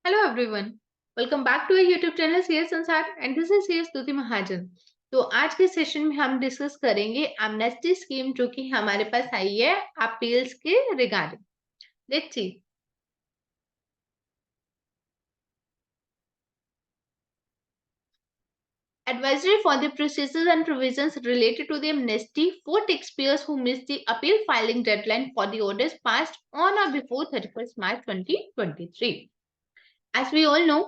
Hello everyone, welcome back to YouTube channel CS Sansar and this is CS Stuti Mahajan. तो आज के session में हम डिस्कस करेंगे एमनेस्टी स्कीम जो कि हमारे पास आई है अपील्स के regarding. Let's see. Advisory for the procedures and provisions related to the amnesty for taxpayers who missed the appeal filing deadline for the orders passed on or before 31st March 2023. As we all know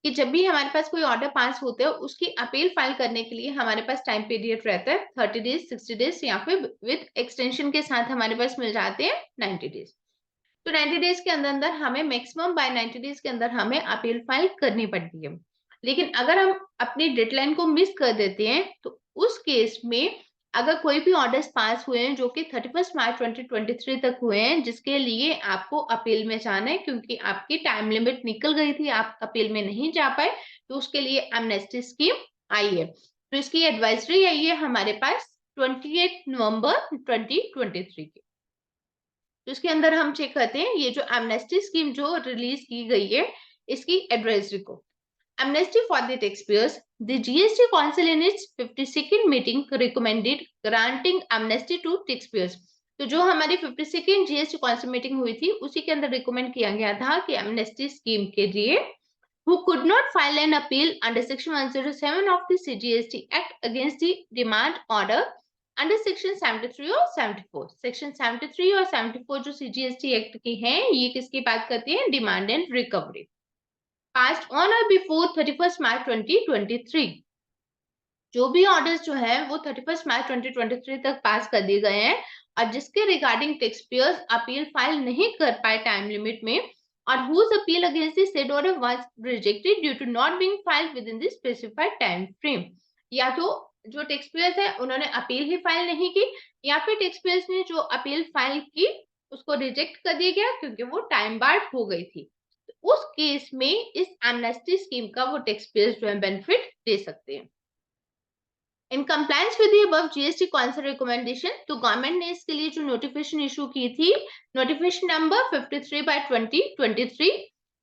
कि जब भी हमारे पास कोई order pass होता है उसकी appeal file करने के लिए हमारे पास टाइम पीरियड रहता है 30 डेज, 60 डेज या फिर विद एक्सटेंशन के साथ हमारे पास मिल जाते हैं 90 डेज। तो 90 डेज के अंदर अंदर हमें मैक्सिमम बाय 90 डेज के अंदर हमें अपील फाइल करनी पड़ती है। लेकिन अगर हम अपनी डेडलाइन को मिस कर देते हैं तो उस केस में अगर कोई भी ऑर्डर्स पास हुए हैं जो कि 31 मार्च 2023 तक हुए हैं जिसके लिए आपको अपील में जाना है क्योंकि आपकी टाइम लिमिट निकल गई थी, आप अपील में नहीं जा पाए, तो उसके लिए एमनेस्टी स्कीम आई है। तो इसकी एडवाइजरी आई है हमारे पास 28 नवंबर 2023 की। तो इसके अंदर हम चेक करते हैं ये जो एमनेस्टी स्कीम जो रिलीज की गई है इसकी एडवाइजरी को। Amnesty for the taxpayers, the GST Council in its 52nd meeting recommended granting amnesty to taxpayers. तो जो हमारी 52nd GST Council मीटिंग हुई थी उसी के अंदर रिकमेंड किया गया था कि एमनेस्टी स्कीम के लिए who could not file an appeal under section 107 of the CGST Act against the demand order under section 73 और 74. सेक्शन 73 और 74 जो CGST एक्ट की हैं ये किसकी बात करती है? Demand and recovery passed on or before 31st March 2023. जो भी ऑर्डर्स जो है वो 31st मार्च 2023 तक पास कर दिए गए हैं और जिसके रिगार्डिंग टैक्सपेयर्स अपील फाइल नहीं कर पाए टाइम लिमिट में और whose appeal against the said order was rejected due to not being filed within the specified time frame. या तो जो टैक्सपेयर्स है उन्होंने अपील ही फाइल नहीं की या फिर टैक्सपेयर्स ने जो अपील फाइल की उसको रिजेक्ट कर दिया गया क्योंकि वो टाइम बार्ड हो गई थी। तो उस केस में इस एमनेस्टी स्कीम का वो टैक्सपेयर्स जो है बेनिफिट दे सकते हैं। In compliance with the above GST council recommendation, तो गवर्नमेंट ने इसके लिए जो नोटिफिकेशन इशू की थी नोटिफिकेशन नंबर 53/2023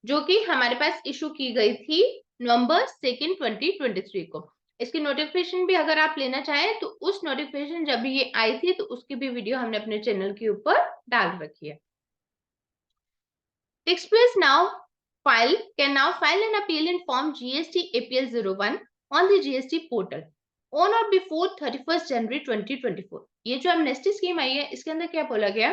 जो कि हमारे पास इशू की गई थी नवंबर 2 2023 को। इसकी नोटिफिकेशन भी अगर आप लेना चाहें तो उस नोटिफिकेशन जब ये आई थी तो उसकी भी वीडियो हमने अपने चैनल के ऊपर डाल रखी है। Taxpayers can now file an appeal in form GST APL 01 on the GST portal on or before 31st January 2024. ये जो एमनेस्टी स्कीम आई है इसके अंदर क्या बोला गया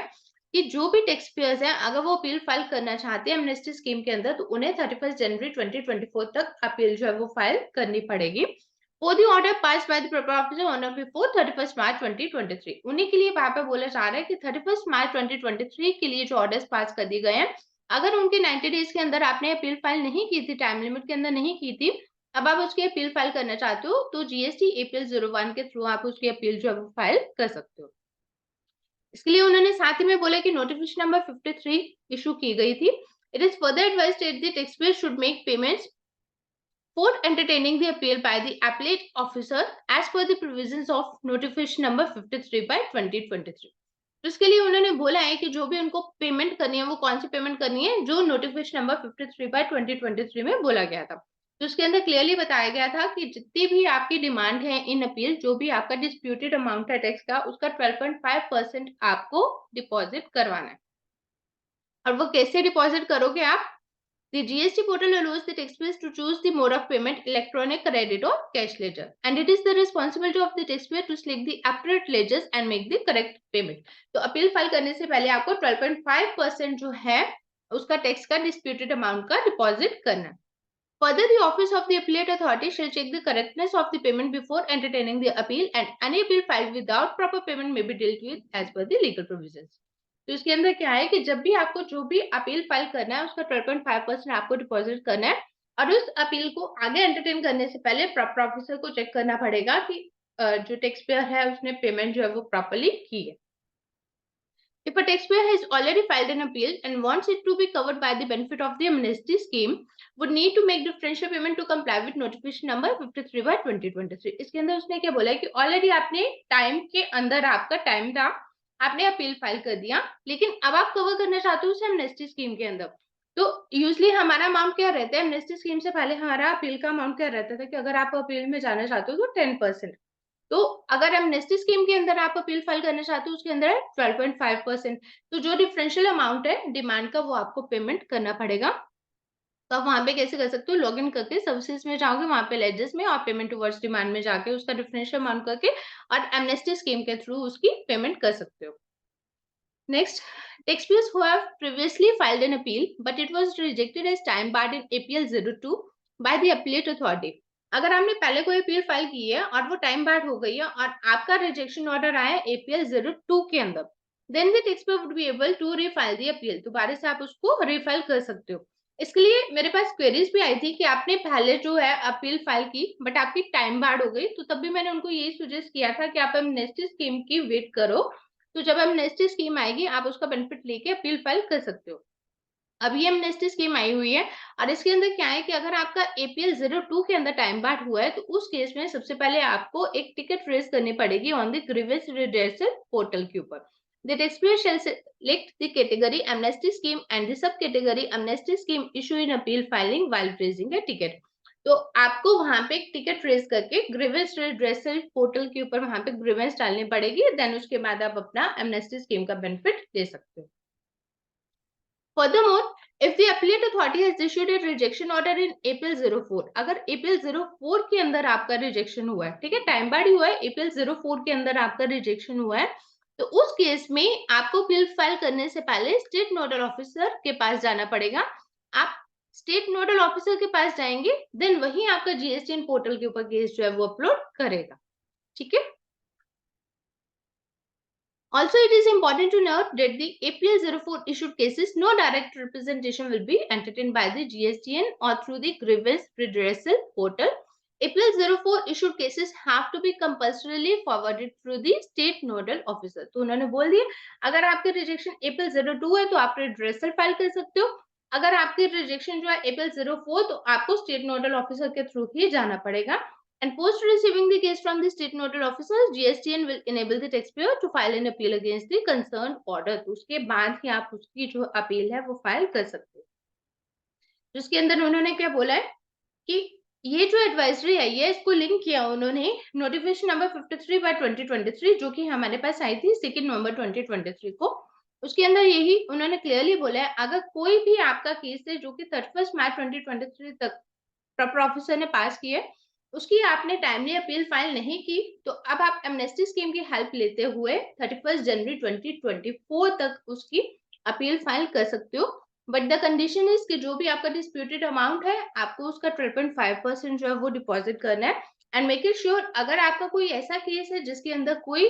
कि जो भी टैक्स पेयर्स हैं अगर वो अपील फाइल करना चाहते हैं एमनेस्टी स्कीम के अंदर तो उन्हें 31st जनवरी 2024 तक अपील जो है वो फाइल करनी पड़ेगी। For the order passed by the proper officer on or before 31st March 2023, उन्हीं के लिए वहां पे बोला जा रहा है कि 31st मार्च 2023 के लिए जो ऑर्डर्स पास कर दिए गए हैं अगर उनके 90 डेज के अंदर आपने अपील फाइल नहीं की थी, टाइम लिमिट के अंदर नहीं की थी, अब आप उसकी अपील फाइल करना चाहते हो तो जीएसटी एपीएल 01 के थ्रू आप उसकी अपील जो है वो फाइल कर सकते हो। इसके लिए उन्होंने साथ ही में बोला कि नोटिफिकेशन नंबर 53 इशू की गई थी। It is further advised that the taxpayer should make payments for entertaining the appeal by the appellate officer as per the provisions of notification number 53/2023. तो इसके लिए उन्होंने बोला है कि जो भी उनको पेमेंट करनी है वो कौन सी पेमेंट करनी है जो नोटिफिकेशन नंबर 53/2023 में बोला गया था। तो उसके अंदर क्लियरली बताया गया था कि जितनी भी आपकी डिमांड है इन अपील जो भी आपका डिस्प्यूटेड अमाउंट है टैक्स का उसका 12.5% आपको डिपॉजिट करवाना है। और वो कैसे डिपॉजिट करोगे आप? The GST portal allows the taxpayers to choose the mode of payment, electronic, credit or cash ledger, and it is the responsibility of the taxpayer to select the appropriate ledgers and make the correct payment. तो appeal file करने से पहले आपको 12.5% जो है उसका tax का disputed amount का डिपॉजिट करना है। Further, the office of the appellate authority shall check the correctness of the payment before entertaining the appeal, and any appeal filed without proper payment may be dealt with as per the legal provisions. तो इसके अंदर क्या है कि जब भी आपको जो भी अपील फाइल करना है उसका 12.5% आपको डिपॉजिट करना है और उस अपील को आगे एंटरटेन करने से पहले प्रॉपर ऑफिसर को चेक करना पड़ेगा कि जो टैक्स पेयर है उसने पेमेंट जो है वो प्रॉपर्ली की है। If a taxpayer has already filed an appeal and wants it to be covered by the benefit of the amnesty scheme, would need to make differential payment to comply with notification number 53/2023. इसके अंदर उसने क्या बोला है कि already आपने time के अंदर आपका टाइम था, आपने अपील फाइल कर दिया, लेकिन अब आप कवर करना चाहते हो उसे एमनेस्टी स्कीम के अंदर। तो यूजली हमारा अमाउंट क्या रहता है, एमनेस्टी स्कीम से पहले हमारा अपील का अमाउंट क्या रहता था कि अगर आप अपील में जाना चाहते हो तो 10%। तो अगर एमनेस्टी स्कीम के अंदर आप अपील फाइल करना चाहते हो उसके अंदर है 12.5%। तो जो डिफरेंशियल अमाउंट है डिमांड का वो आपको पेमेंट करना पड़ेगा। तो आप वहां पे कैसे कर सकते हो, लॉग इन करके सर्विसेज में जाओगे, वहां पे लेजेस में और पेमेंट टुवर्ड्स डिमांड में जाके उसका डिफरेंशियल अमाउंट करके और एमनेस्टी स्कीम के थ्रू उसकी पेमेंट कर सकते हो। Next, taxpayers who have previously filed an appeal but it was rejected as time barred in APL 02 by the appellate authority। अगर आपने पहले कोई अपील फाइल की है और वो टाइम बार्ड हो गई है और आपका रिजेक्शन ऑर्डर आया APL 02 के अंदर, then the taxpayer would be able to refile the appeal। दोबारा से आप उसको रिफाइल कर सकते हो। इसके लिए मेरे पास क्वेरीज भी आई थी कि आपने पहले जो है अपील फाइल की बट आपकी टाइम बार्ड हो गई, तो तब भी मैंने उनको यही सजेस्ट किया था कि आप एमनेस्टी स्कीम की वेट करो। तो जब एमनेस्टी स्कीम आएगी आप उसका बेनिफिट लेके अपील फाइल कर सकते हो। अभी एमनेस्टी स्कीम आई हुई है और इसके अंदर क्या है कि अगर आपका APL 02 के अंदर टाइम बार्ड हुआ है तो उस केस में सबसे पहले आपको एक टिकट रेज करनी पड़ेगी on the grievance redressal portal के ऊपर। The taxpayer shall select the category amnesty scheme and the subcategory amnesty scheme issue in appeal filing while raising a ticket। तो आपको वहां पे एक टिकट रेज करके ग्रीवेंस रिड्रेसल पोर्टल के ऊपर वहां पे ग्रीवेंस डालनी पड़ेगी, देन उसके बाद आप अपना एमनेस्टी स्कीम का बेनिफिट ले सकते हो। Furthermore, if the appellate authority has issued a rejection order in April 04, अगर April 04 के अंदर आपका रिजेक्शन हुआ है, ठीक है, टाइम बार्ड हुआ है, April 04 के अंदर आपका रिजेक्शन हुआ है, तो उस केस में आपको बिल फाइल करने से पहले स्टेट नोडल ऑफिसर के पास जाना पड़ेगा। आप स्टेट नोडल ऑफिसर के पास जाएंगे, देन वही आपका GSTN पोर्टल के ऊपर केस जो है वो अपलोड करेगा। ठीक है। Also, it is important to note that the APL 04 issued cases, no direct representation will be entertained by the GSTN or through the grievance redressal portal। APL 04 issued cases have to be compulsorily forwarded through the state nodal officer। तो उन्होंने बोल दिया अगर आपके rejection APL 02 है तो आप redressal file कर सकते हो, अगर आपके रिजेक्शन जो है APL 04 तो आपको स्टेट नोडल ऑफिसर के थ्रू ही जाना पड़ेगा। And post receiving the case from the state nodal officer, GSTN will enable the taxpayer to file an appeal against the concerned order। तो उसके बाद ही आप उसकी जो अपील है वो फाइल कर सकते हो। जिसके अंदर उन्होंने क्या बोला है कि ये जो एडवाइजरी आई है इसको लिंक किया उन्होंने नोटिफिकेशन नंबर 53/2023 जो कि हमारे पास आई थी 2 नवंबर 2023 को। उसके अंदर यही उन्होंने क्लियरली बोला है अगर कोई भी आपका केस है जो कि 31 मार्च 2023 तक प्रॉपर ऑफिसर ने पास की है, उसकी आपने टाइमली अपील फाइल नहीं की, तो अब आप एमनेस्टी स्कीम की हेल्प लेते हुए 31 जनवरी 2024 तक उसकी अपील फाइल कर सकते हो। बट द कंडीशन इज कि जो भी आपका डिस्प्यूटेड अमाउंट है आपको उसका 12.5% जो है वो डिपॉजिट करना है। एंड मेक इट श्योर अगर आपका कोई ऐसा केस है जिसके अंदर कोई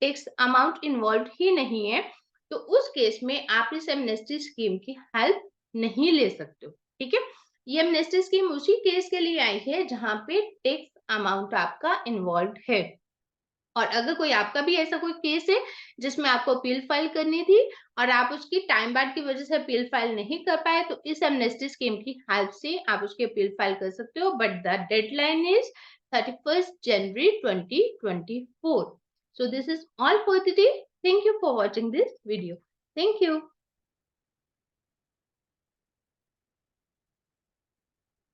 टैक्स अमाउंट इन्वॉल्व ही नहीं है, तो उस केस में आप इस एमनेस्टी स्कीम की हेल्प नहीं ले सकते हो। ठीक है। ये एमनेस्टी स्कीम उसी केस के लिए आई है जहां पे टैक्स अमाउंट आपका इन्वॉल्व है। और अगर कोई आपका भी ऐसा कोई केस है जिसमें आपको अपील फाइल करनी थी और आप उसकी टाइम बार्ड की वजह से अपील फाइल नहीं कर पाए, तो इस एमनेस्टी स्कीम की हेल्प से आप उसकी अपील फाइल कर सकते हो। But the deadline is 31 January 2024। So this is all for today. Thank you for watching this video. Thank you.